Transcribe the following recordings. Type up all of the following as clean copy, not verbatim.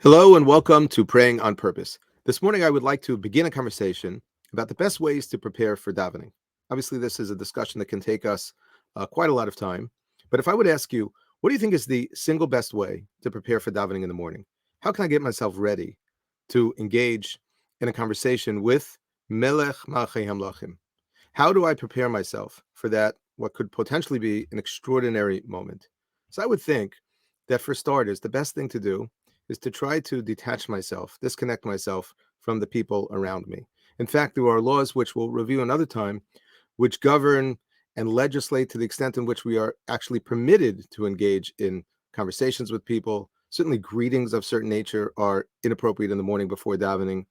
Hello and welcome to Praying on Purpose. This morning I would like to begin a conversation about the best ways to prepare for davening. Obviously, this is a discussion that can take us quite a lot of time. But if I would ask you, what do you think is the single best way to prepare for davening in the morning? How can I get myself ready to engage in a conversation with Melech Malchei Hamlachim? How do I prepare myself for that, what could potentially be an extraordinary moment? So I would think that for starters, the best thing to do is to try to detach myself, disconnect myself from the people around me. In fact, there are laws which we'll review another time, which govern and legislate to the extent in which we are actually permitted to engage in conversations with people. Certainly, greetings of certain nature are inappropriate in the morning before davening.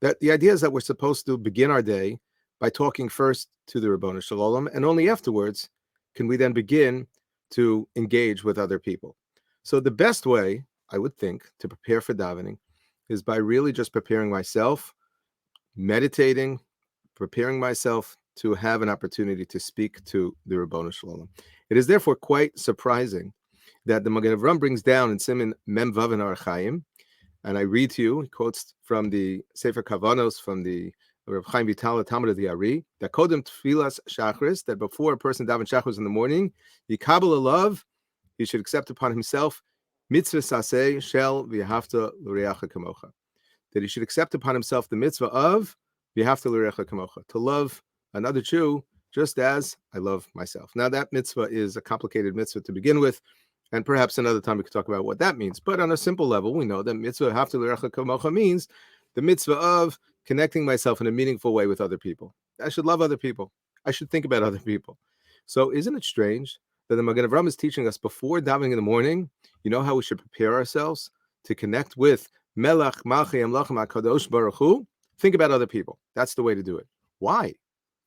That the idea is that we're supposed to begin our day by talking first to the Rabbanu Shalom, and only afterwards can we then begin to engage with other people. So the best way, I would think, to prepare for davening is by really just preparing myself, meditating, preparing myself to have an opportunity to speak to the Rabbanu Shalom. It is therefore quite surprising that the Magen Avram brings down in Siman Mem Vav in Orach Chaim, and I read to you, he quotes from the Sefer Kavanos, from the Reb Chaim Vital, Talmud of the Ari, that Kodem Tfilas Shachris, that before a person daven Shachris in the morning, Yikabel Alav, he should accept upon himself mitzvah saseh shel v'yahavta l'reacha kamocha, that he should accept upon himself the mitzvah of v'yahavta l'reacha kamocha, to love another Jew just as I love myself. Now that mitzvah is a complicated mitzvah to begin with, and perhaps another time we could talk about what that means. But on a simple level, we know that mitzvah v'yahavta l'reacha kamocha means the mitzvah of connecting myself in a meaningful way with other people. I should love other people. I should think about other people. So isn't it strange that the Magen Avram is teaching us before davening in the morning, you know how we should prepare ourselves to connect with Melech Malchei Hamlachim HaKadosh Baruch Hu? Think about other people. That's the way to do it. Why?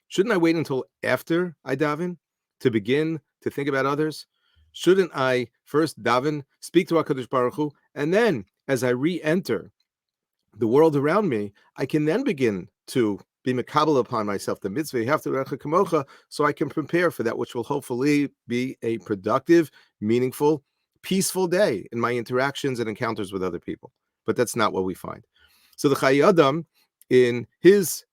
Shouldn't I wait until after I daven to begin to think about others? Shouldn't I first daven, speak to HaKadosh Baruch Hu, and then as I re-enter the world around me, I can then begin to be makabel upon myself the mitzvah to recha kamocha, so I can prepare for that which will hopefully be a productive, meaningful, peaceful day in my interactions and encounters with other people. But that's not what we find. So the Chai Adam, in his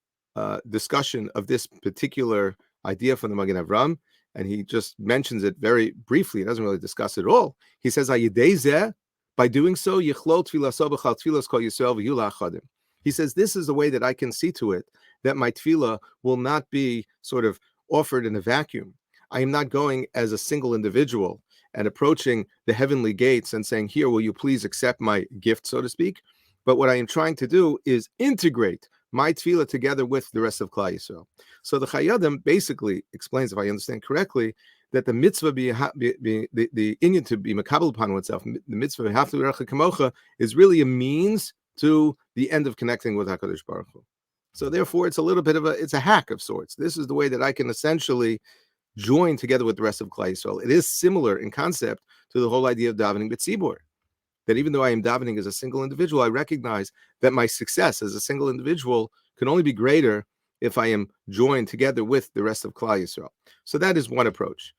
discussion of this particular idea from the Magen Avram, and he just mentions it very briefly, he doesn't really discuss it at all. He says, by doing so, he says, this is the way that I can see to it that my tefillah will not be sort of offered in a vacuum. I am not going as a single individual and approaching the heavenly gates and saying, here, will you please accept my gift, so to speak? But what I am trying to do is integrate my tefillah together with the rest of Klal Yisrael. So the Chai Adam basically explains, if I understand correctly, that the mitzvah the inyan to be makabel upon oneself, the mitzvah v'yahavta l'reacha kamocha, is really a means to the end of connecting with HaKadosh Baruch Hu. So therefore, it's a little bit of it's a hack of sorts. This is the way that I can essentially join together with the rest of Klal Yisrael. It is similar in concept to the whole idea of davening b'tzibur, that even though I am davening as a single individual, I recognize that my success as a single individual can only be greater if I am joined together with the rest of Klal Yisrael. So that is one approach.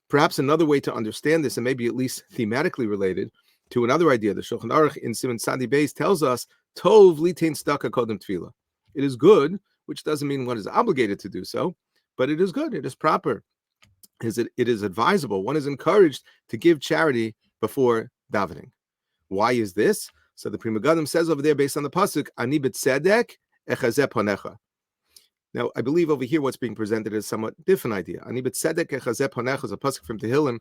Perhaps another way to understand this, and maybe at least thematically related to another idea, the Shulchan Aruch in Siman Sadi Beis tells us, Tov litain staka kodem tefillah. It is good, which doesn't mean one is obligated to do so, but it is good, it is proper. It is advisable, one is encouraged to give charity before davening. Why is this? So the Pri Megadim says over there, based on the pasuk, Ani b'tzedek echazeh panecha. Now, I believe over here what's being presented is a somewhat different idea. Ani b'tzedek echazeh panecha is a pasuk from Tehillim.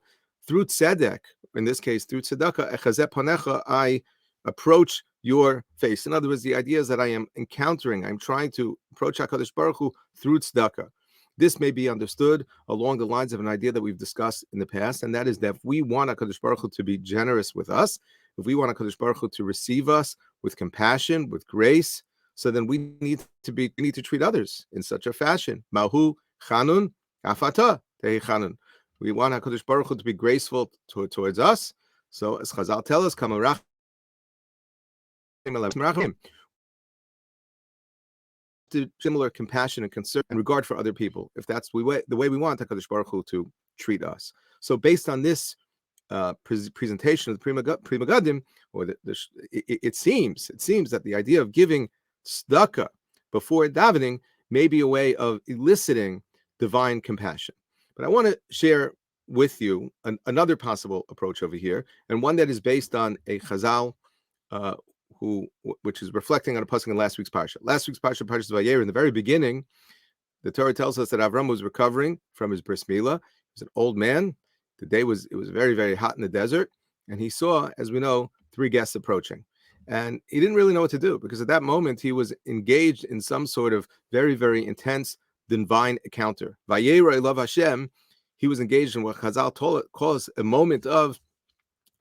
Through tzedek, in this case, through tzedakah, echazeh panecha, I approach your face. In other words, the idea is that I am encountering, I'm trying to approach HaKadosh Baruch Hu through tzedakah. This may be understood along the lines of an idea that we've discussed in the past, and that is that if we want HaKadosh Baruch Hu to be generous with us, if we want HaKadosh Baruch Hu to receive us with compassion, with grace, so then we need to treat others in such a fashion. Mahu chanun afata tehi chanun. We want HaKadosh Baruch Hu to be graceful towards us. So as Chazal tell us, kamarach to similar compassion and concern and regard for other people, if that's the way we want HaKadosh Baruch Hu to treat us. So based on this presentation of the Prima Gadim, or it seems that the idea of giving tzedakah before davening may be a way of eliciting divine compassion. But I want to share with you another possible approach over here, and one that is based on a Chazal, uh, which is reflecting on a pasuk in last week's parsha. Last week's parsha, Parshas Vayera, in the very beginning, the Torah tells us that Avram was recovering from his bris milah. He was an old man. It was very, very hot in the desert, and he saw, as we know, 3 guests approaching. And he didn't really know what to do, because at that moment he was engaged in some sort of very, very intense divine encounter. Vayera Elav Hashem, he was engaged in what Chazal calls a moment of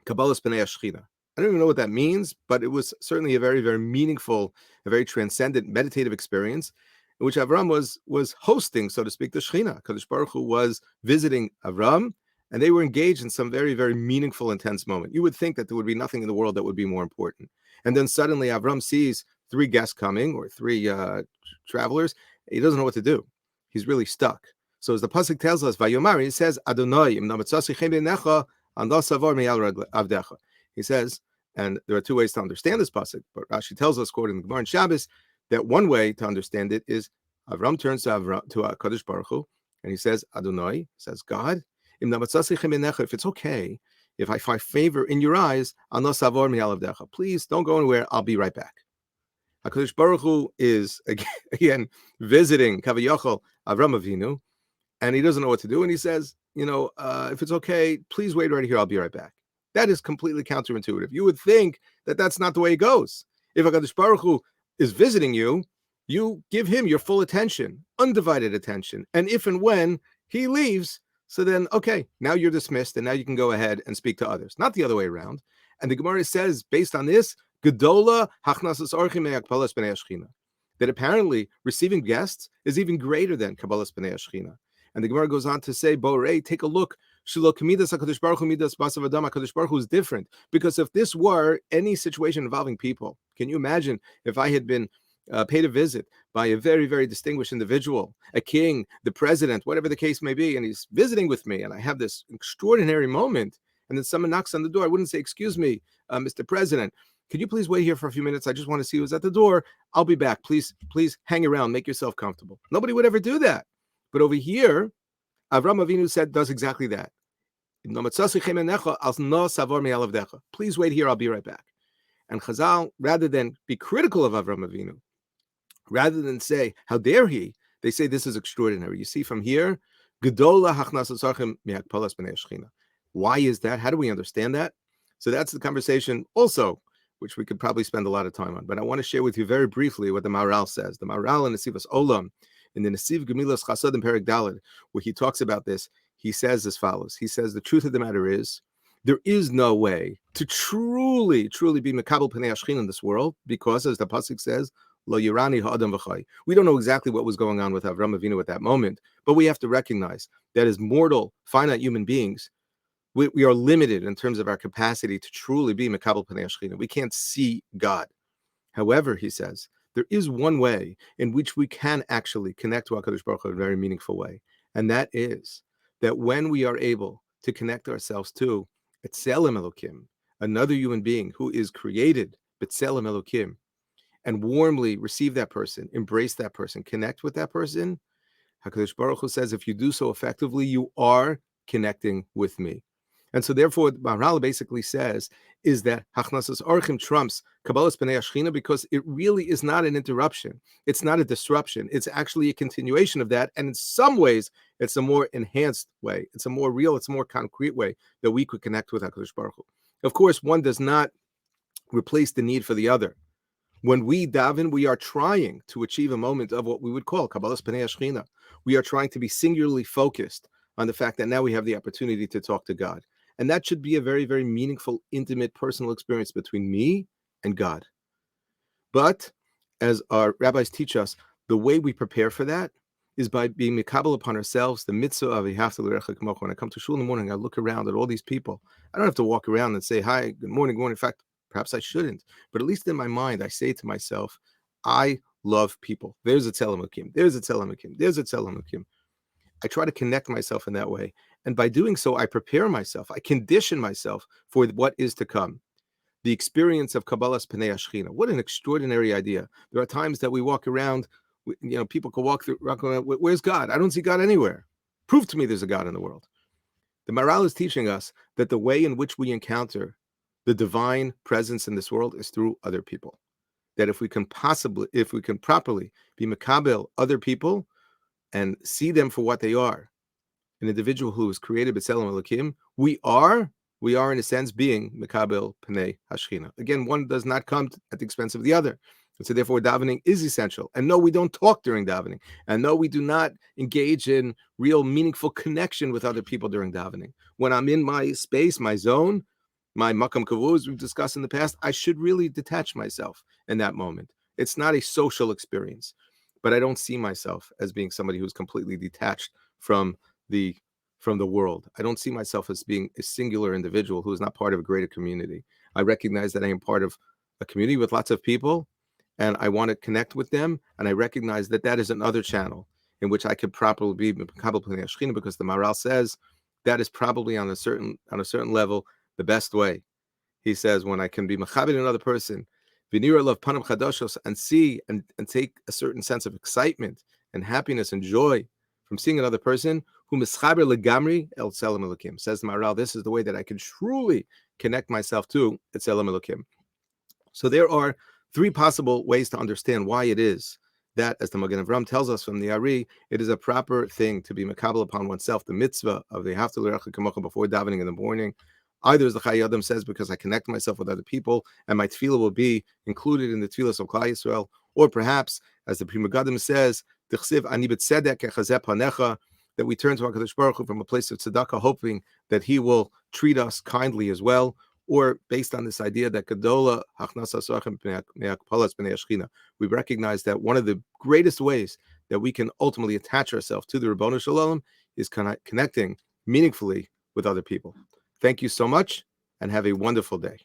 Kabbalas B'nei Shechina. I don't even know what that means, but it was certainly a very, very meaningful, a very transcendent, meditative experience in which Avram was hosting, so to speak, the Shechina. Kadosh Baruch Hu was visiting Avram, and they were engaged in some very, very meaningful, intense moment. You would think that there would be nothing in the world that would be more important. And then suddenly Avram sees 3 guests coming, or 3 travelers. He doesn't know what to do. He's really stuck. So as the pasuk tells us, Vayomar, he says, Adonai, im namatzasi chem b'necha, and lo savar miyal avdecha. He says, and there are 2 ways to understand this pasuk, but Rashi tells us, quoting the Gemara in Shabbos, that one way to understand it is Avram turns to Kadosh Baruch Hu, and he says, Adonai, says God, im namatzasi chem b'necha, if it's okay, if I find favor in your eyes, and lo savar miyal avdecha, please don't go anywhere, I'll be right back. HaKadosh Baruch Hu is again visiting Kaviyachol Avram Avinu, and he doesn't know what to do. And he says, if it's okay, please wait right here. I'll be right back. That is completely counterintuitive. You would think that that's not the way it goes. If HaKadosh Baruch Hu is visiting you, you give him your full attention, undivided attention. And if and when he leaves, so then, okay, now you're dismissed, and now you can go ahead and speak to others. Not the other way around. And the Gemara says, based on this, Gedola hachnasas orchim me'akbalas b'nei Shechina, that apparently receiving guests is even greater than kabbalas b'nei Shechina. And the Gemara goes on to say, Borei, take a look. Shelo k'midas HaKadosh Baruch Hu midas basav adam. HaKadosh Baruch Hu is different, because if this were any situation involving people, can you imagine if I had been paid a visit by a very, very distinguished individual, a king, the president, whatever the case may be, and he's visiting with me, and I have this extraordinary moment, and then someone knocks on the door. I wouldn't say, excuse me, Mr. President, could you please wait here for a few minutes? I just want to see who's at the door. I'll be back. Please hang around. Make yourself comfortable. Nobody would ever do that. But over here, Avram Avinu does exactly that. Please wait here. I'll be right back. And Chazal, rather than be critical of Avram Avinu, rather than say, how dare he, they say this is extraordinary. You see from here, Gedola hachnasas orchim me'akbalas b'nei Shechina. Why is that? How do we understand that? So that's the conversation also, which we could probably spend a lot of time on. But I want to share with you very briefly what the Maharal says. The Maharal in Nesivas Olam, in the Nesiv Gemilas Chasadim Perek Daled, where he talks about this, he says as follows. He says, the truth of the matter is, there is no way to truly, truly be Mekabel Pnei Shechina in this world, because, as the pasuk says, Lo Yirani Ha'adam V'chai. We don't know exactly what was going on with Avram Avinu at that moment, but we have to recognize that as mortal, finite human beings, we are limited in terms of our capacity to truly be Mekabel Pnei Shechina. We can't see God. However, he says, there is one way in which we can actually connect to HaKadosh Baruch Hu in a very meaningful way. And that is that when we are able to connect ourselves to B'Tselem Elokim, another human being who is created B'Tselem Elokim, and warmly receive that person, embrace that person, connect with that person, HaKadosh Baruch Hu says, if you do so effectively, you are connecting with me. And so therefore, what Maharal basically says is that Hachnasas Orchim trumps Kabbalas B'nei Shechina, because it really is not an interruption. It's not a disruption. It's actually a continuation of that. And in some ways, it's a more enhanced way. It's a more real, it's a more concrete way that we could connect with HaKadosh Baruch Hu. Of course, one does not replace the need for the other. When we daven, we are trying to achieve a moment of what we would call Kabbalas B'nei Shechina. We are trying to be singularly focused on the fact that now we have the opportunity to talk to God. And that should be a very, very meaningful, intimate, personal experience between me and God. But as our rabbis teach us, the way we prepare for that is by being mikabel upon ourselves, the mitzvah of V'ahavta l'recha kamocha. When I come to shul in the morning, I look around at all these people. I don't have to walk around and say, hi, good morning, good morning. In fact, perhaps I shouldn't. But at least in my mind, I say to myself, I love people. There's a Tzelem Elokim. There's a Tzelem Elokim. There's a Tzelem Elokim. I try to connect myself in that way. And by doing so, I prepare myself, I condition myself for what is to come. The experience of Kabbalah's Pnei Ashchina. What an extraordinary idea. There are times that we walk around, people can walk around, where's God? I don't see God anywhere. Prove to me there's a God in the world. The Maral is teaching us that the way in which we encounter the divine presence in this world is through other people. That if we can properly be makabel other people and see them for what they are, an individual who is created b'tselem Elokim, we are in a sense being Mekabel Pnei Hashchina. Again, one does not come at the expense of the other. And so therefore davening is essential. And no, we don't talk during davening. And no, we do not engage in real meaningful connection with other people during davening. When I'm in my space, my zone, my makam kavu, as we've discussed in the past, I should really detach myself in that moment. It's not a social experience, but I don't see myself as being somebody who's completely detached from the world. I don't see myself as being a singular individual who is not part of a greater community. I recognize that I am part of a community with lots of people, and I want to connect with them. And I recognize that that is another channel in which I could properly be Mekabel Pnei Hashchina, because the Maral says that is probably on a certain level the best way. He says, when I can be mechabed another person, v'nira love panam chadoshos, and see and take a certain sense of excitement and happiness and joy from seeing another person, who mischaber legamri el tzelem elokim. Says the Maharal, this is the way that I can truly connect myself to tzelem elokim. So there are three possible ways to understand why it is that, as the Magen Avram tells us from the Ari, it is a proper thing to be makabel upon oneself, the mitzvah of the Haftal L'Recha Kamocha before davening in the morning. Either, as the Chai Adam says, because I connect myself with other people, and my tefillah will be included in the tefillah of Klal Yisrael, or perhaps, as the Pri Megadim says, Ani b'tzedek echazeh panecha, that we turn to HaKadosh Baruch Hu from a place of tzedakah, hoping that He will treat us kindly as well, or based on this idea that Gedola Hachnasa Soachem Me'akpalas B'nei Hashchina, we recognize that one of the greatest ways that we can ultimately attach ourselves to the Ribbono Shel Olam is connecting meaningfully with other people. Thank you so much, and have a wonderful day.